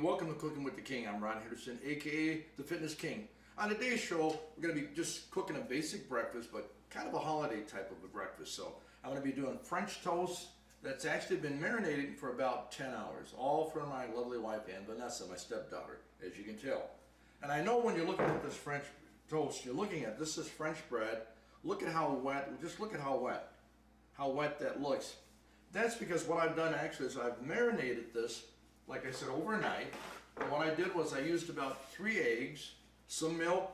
Welcome to Cooking with the King. I'm Ron Henderson, aka the Fitness King. On today's show, we're going to be just cooking a basic breakfast, but kind of a holiday type of a breakfast. So I'm going to be doing French toast that's actually been marinating for about 10 hours, all from my lovely wife, Aunt Vanessa, my stepdaughter, as you can tell. And I know when you're looking at this French toast, you're looking at this is French bread. Look at how wet, just look at how wet that looks. That's because what I've done actually is I've marinated this, like I said, overnight. And what I did was I used about 3 eggs, some milk,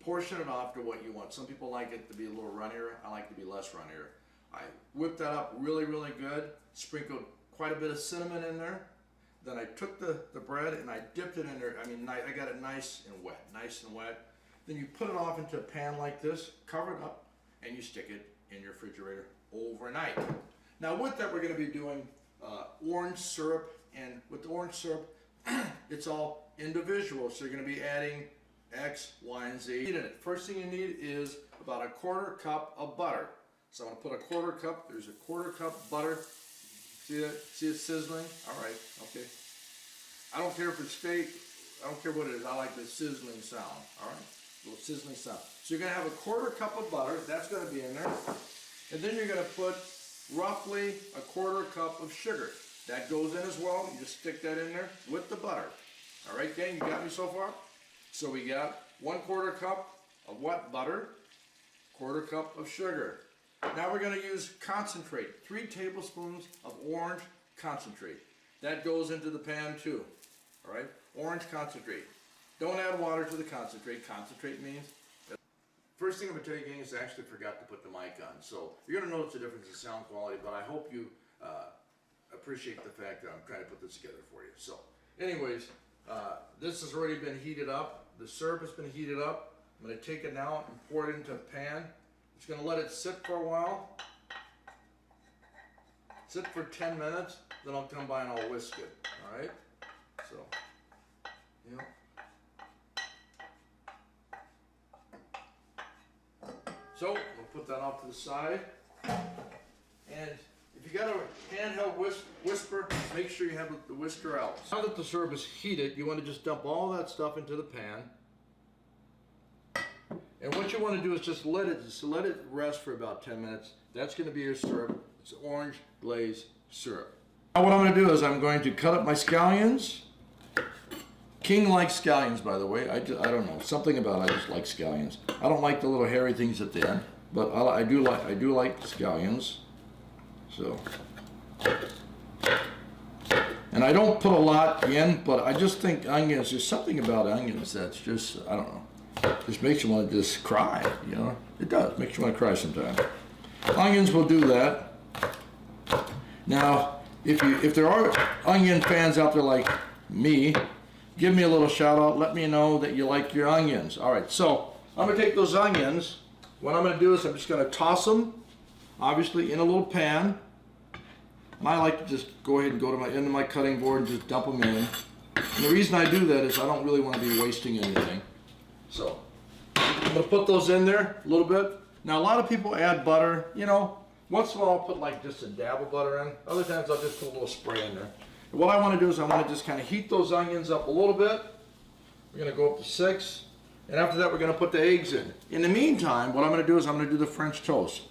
portion it off to what you want. Some people like it to be a little runnier. I like it to be less runnier. I whipped that up really, really good, sprinkled quite a bit of cinnamon in there. Then I took the bread and I dipped it in there. I got it nice and wet. Then you put it off into a pan like this, cover it up, and you stick it in your refrigerator overnight. Now with that, we're going to be doing orange syrup. And with the orange syrup, it's all individual. So you're going to be adding X, Y, and Z in it. First thing you need is about a 1/4 cup of butter. So I'm going to put a 1/4 cup. There's a 1/4 cup butter. See that? See it sizzling? All right. Okay. I don't care if it's steak. I don't care what it is. I like the sizzling sound. All right. A little sizzling sound. So you're going to have a 1/4 cup of butter. That's going to be in there. And then you're going to put roughly a 1/4 cup of sugar. That goes in as well. You just stick that in there with the butter. All right, gang, you got me so far? So we got 1/4 cup of what? Butter, 1/4 cup of sugar. Now we're going to use concentrate, 3 tablespoons of orange concentrate. That goes into the pan too. All right, orange concentrate. Don't add water to the concentrate. Concentrate means. First thing I'm going to tell you, gang, is I actually forgot to put the mic on. So you're going to notice the difference in sound quality, but I hope you appreciate the fact that I'm trying to put this together for you. So anyways, this has already been heated up. The syrup has been heated up. I'm going to take it now and pour it into a pan. Just going to let it sit for a while. Sit for 10 minutes, then I'll come by and I'll whisk it. All right? So, yeah. So, we'll put that off to the side. And if you got a handheld whisker, make sure you have the whisker out. Now that the syrup is heated, you want to just dump all that stuff into the pan. And what you want to do is just let it rest for about 10 minutes. That's going to be your syrup. It's orange glaze syrup. Now what I'm going to do is I'm going to cut up my scallions. King likes scallions, by the way. I don't know, something about I just like scallions. I don't like the little hairy things at the end, but I do like scallions. So, and I don't put a lot in, but I just think onions, there's something about onions that's just, I don't know, just makes you want to just cry, you know. It does, makes you want to cry sometimes. Onions will do that. Now, if there are onion fans out there like me, give me a little shout out, let me know that you like your onions. All right, so I'm going to take those onions. What I'm going to do is I'm just going to toss them, obviously, in a little pan. And I like to just go ahead and go to into my cutting board and just dump them in. And the reason I do that is I don't really want to be wasting anything. So I'm going to put those in there a little bit. Now a lot of people add butter. You know, once in a while I'll put like just a dab of butter in. Other times I'll just put a little spray in there. And what I want to do is I want to just kind of heat those onions up a little bit. We're going to go up to 6. And after that we're going to put the eggs in. In the meantime, what I'm going to do is I'm going to do the French toast.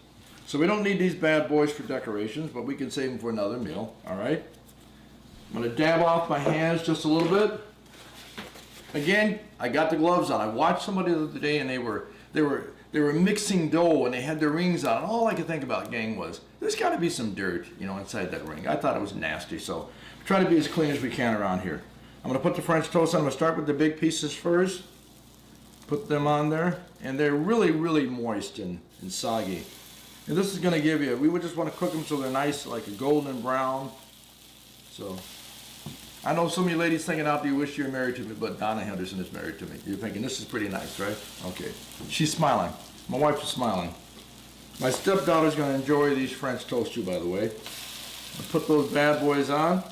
So we don't need these bad boys for decorations, but we can save them for another meal, all right? I'm going to dab off my hands just a little bit. Again, I got the gloves on. I watched somebody the other day and they were mixing dough and they had their rings on. And all I could think about, gang, was there's got to be some dirt, you know, inside that ring. I thought it was nasty, so try to be as clean as we can around here. I'm going to put the French toast on. I'm going to start with the big pieces first. Put them on there, and they're really, really moist and soggy. And this is going to give you, we would just want to cook them so they're nice, like a golden brown. So, I know some of you ladies thinking out there, you wish you were married to me, but Donna Henderson is married to me. You're thinking, this is pretty nice, right? Okay. She's smiling. My wife is smiling. My stepdaughter's going to enjoy these French toast too, by the way. I'll put those bad boys on.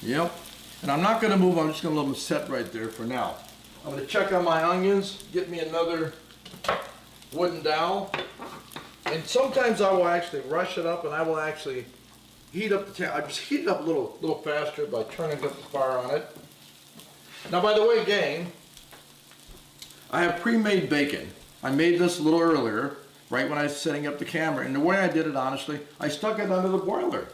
Yep. And I'm not going to move, I'm just going to let them set right there for now. I'm going to check on my onions, get me another wooden dowel, and sometimes I will actually rush it up and I will actually heat up the I just heat it up a little faster by turning up the fire on it. Now, by the way, gang, I have pre-made bacon. I made this a little earlier, right when I was setting up the camera. And the way I did it, honestly, I stuck it under the broiler.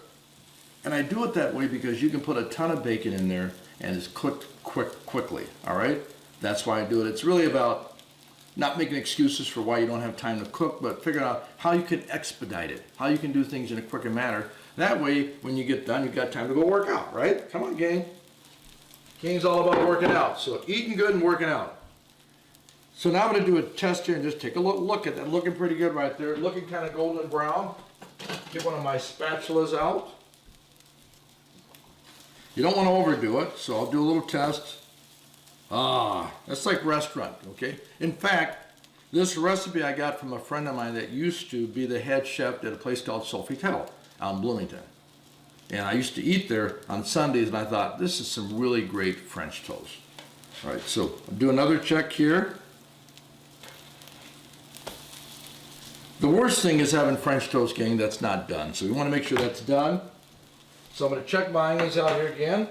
And I do it that way because you can put a ton of bacon in there and it's cooked quickly, all right? That's why I do it. It's really about not making excuses for why you don't have time to cook, but figuring out how you can expedite it, how you can do things in a quicker manner. That way, when you get done, you've got time to go work out, right? Come on, gang. Gang's all about working out. So eating good and working out. So now I'm going to do a test here and just take a look at that. Looking pretty good right there. Looking kind of golden brown. Get one of my spatulas out. You don't want to overdo it, so I'll do a little test. That's like restaurant, okay? In fact, this recipe I got from a friend of mine that used to be the head chef at a place called Sofitel out in Bloomington. And I used to eat there on Sundays, and I thought, this is some really great French toast. All right, so I'll do another check here. The worst thing is having French toast, gang, that's not done. So we want to make sure that's done. So I'm going to check my onions out here again.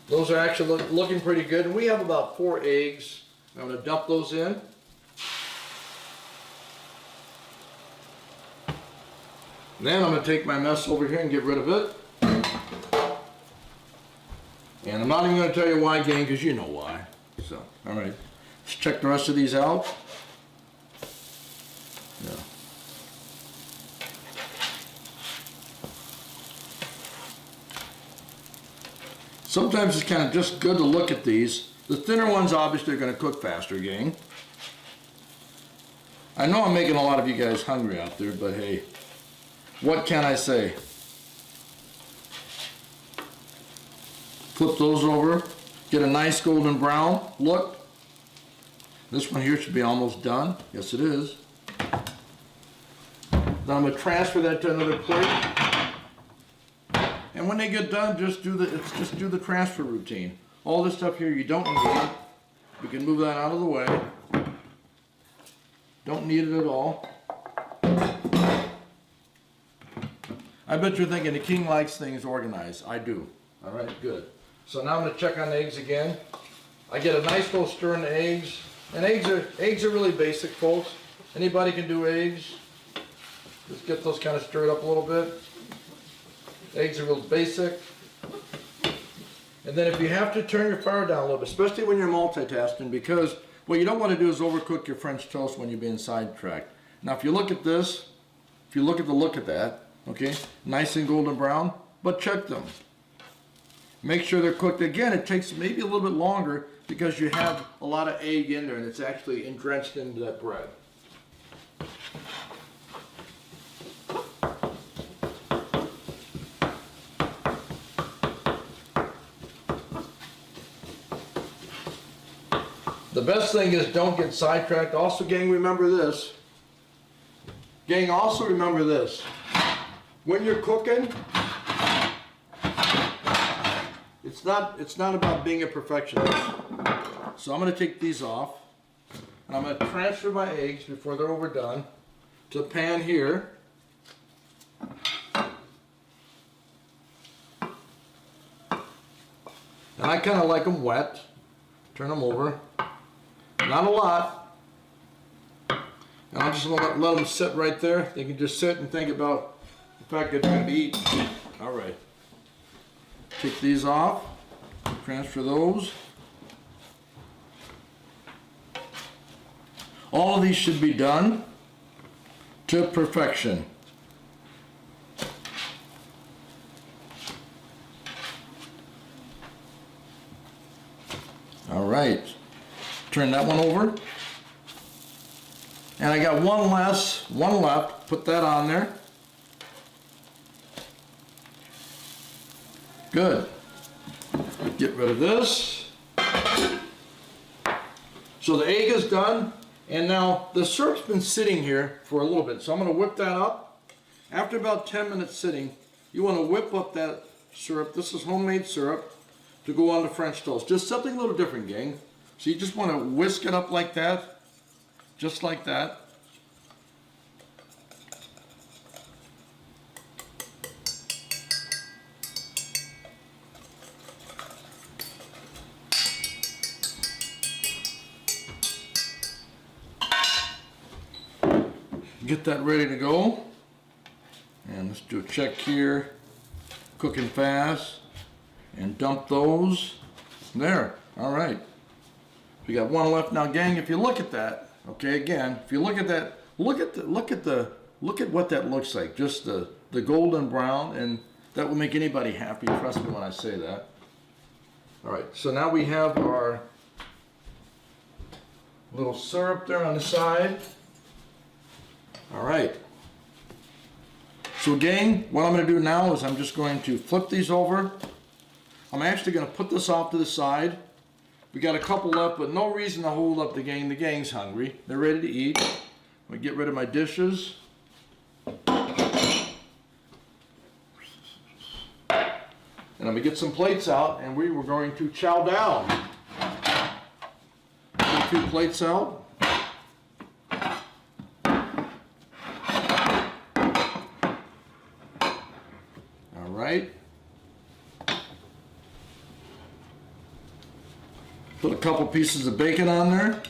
Those are actually looking pretty good. And we have about 4 eggs. I'm going to dump those in. Then I'm going to take my mess over here and get rid of it. And I'm not even going to tell you why, gang, because you know why. So, all right. Let's check the rest of these out. Yeah. Sometimes it's kind of just good to look at these. The thinner ones obviously are going to cook faster, gang. I know I'm making a lot of you guys hungry out there, but hey, what can I say? Flip those over, get a nice golden brown look. This one here should be almost done. Yes, it is. Then I'm going to transfer that to another plate. And when they get done, just do the transfer routine. All this stuff here you don't need. We can move that out of the way. Don't need it at all. I bet you're thinking the king likes things organized. I do. All right, good. So now I'm going to check on the eggs again. I get a nice little stir in the eggs. And eggs are really basic, folks. Anybody can do eggs. Just get those kind of stirred up a little bit. Eggs are real basic. And then if you have to, turn your fire down a little bit, especially when you're multitasking, because what you don't want to do is overcook your French toast when you're being sidetracked. Now if you look at this, if you look at the look at that, okay, nice and golden brown, but check them. Make sure they're cooked. Again, it takes maybe a little bit longer because you have a lot of egg in there and it's actually drenched into that bread. The best thing is don't get sidetracked. Also, gang, remember this. Gang, also remember this. When you're cooking, it's not about being a perfectionist. So I'm going to take these off, and I'm going to transfer my eggs before they're overdone to the pan here. And I kind of like them wet. Turn them over. Not a lot. And I'm just going to let them sit right there. They can just sit and think about the fact that they're going to be eaten. All right. Take these off. Transfer those. All of these should be done to perfection. All right. Turn that one over. And I got one left. Put that on there. Good. Get rid of this. So the egg is done. And now the syrup's been sitting here for a little bit. So I'm going to whip that up. After about 10 minutes sitting, you want to whip up that syrup. This is homemade syrup to go on the French toast. Just something a little different, gang. So you just want to whisk it up like that, just like that. get that ready to go. And let's do a check here. Cooking fast. And dump those. There. All right. We got one left now, gang. If you look at that, okay, again, if you look at that, look at what that looks like. Just the golden brown, and that will make anybody happy. Trust me when I say that. All right. So now we have our little syrup there on the side. All right. So gang, what I'm going to do now is I'm just going to flip these over. I'm actually going to put this off to the side. We got a couple left, but no reason to hold up the gang. The gang's hungry. They're ready to eat. I'm going to get rid of my dishes. And I'm going to get some plates out, and we were going to chow down. Get 2 plates out. Right. Put a couple pieces of bacon on there.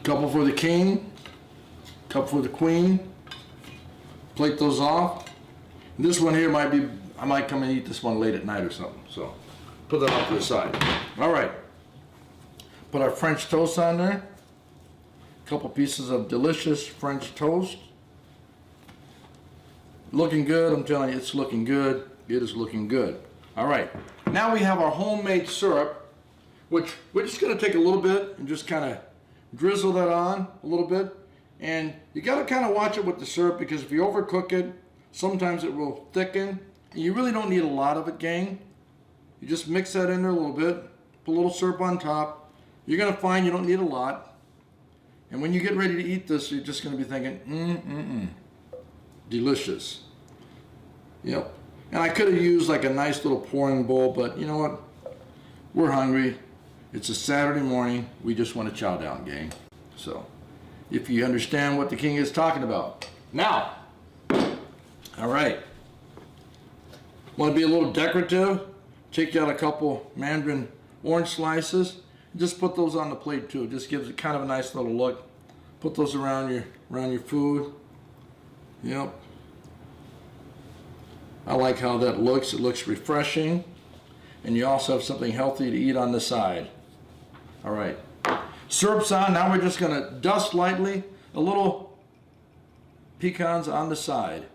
Couple for the king. Couple for the queen. Plate those off. This one here might be, I might come and eat this one late at night or something. So put that off to the side. All right. Put our French toast on there. Couple pieces of delicious French toast. Looking good, I'm telling you, it's looking good. It is looking good. All right, now we have our homemade syrup, which we're just gonna take a little bit and just kind of drizzle that on a little bit. And you gotta kind of watch it with the syrup, because if you overcook it, sometimes it will thicken. And you really don't need a lot of it, gang. You just mix that in there a little bit, put a little syrup on top. You're gonna find you don't need a lot. And when you get ready to eat this, you're just gonna be thinking, delicious. Yep. And I could have used like a nice little pouring bowl, but you know what? We're hungry. It's a Saturday morning. We just want to chow down, gang. So, if you understand what the king is talking about. Now, all right. Want to be a little decorative? Take out a couple mandarin orange slices. Just put those on the plate too. It just gives it kind of a nice little look. Put those around your food. Yep. I like how that looks. It looks refreshing. And you also have something healthy to eat on the side. All right. Syrup's on. Now we're just going to dust lightly a little pecans on the side.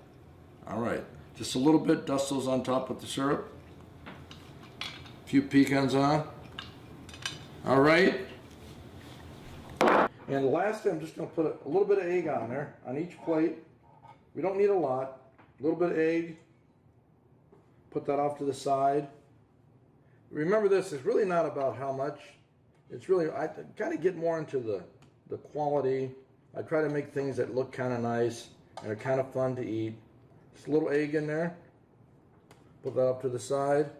All right. Just a little bit. Dust those on top with the syrup. A few pecans on. All right. And lastly, I'm just going to put a little bit of egg on there on each plate. We don't need a lot. A little bit of egg. Put that off to the side. Remember, this is really not about how much. It's really, I kind of get more into the quality. I try to make things that look kind of nice and are kind of fun to eat. Just a little egg in there. Put that up to the side.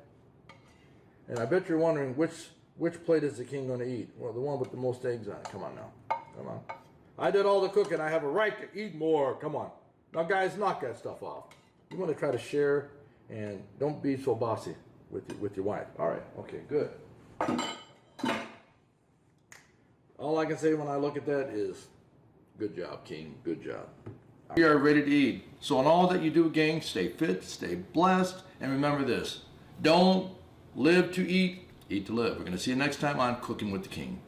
And I bet you're wondering which plate is the king going to eat? Well, the one with the most eggs on it. Come on now. Come on. I did all the cooking. I have a right to eat more. Come on. Now, guys, knock that stuff off. You want to try to share, and don't be so bossy with your wife. All right. Okay, good. All I can say when I look at that is, good job, King. Good job. We are ready to eat. So in all that you do, gang, stay fit, stay blessed, and remember this. Don't live to eat, eat to live. We're going to see you next time on Cooking with the King.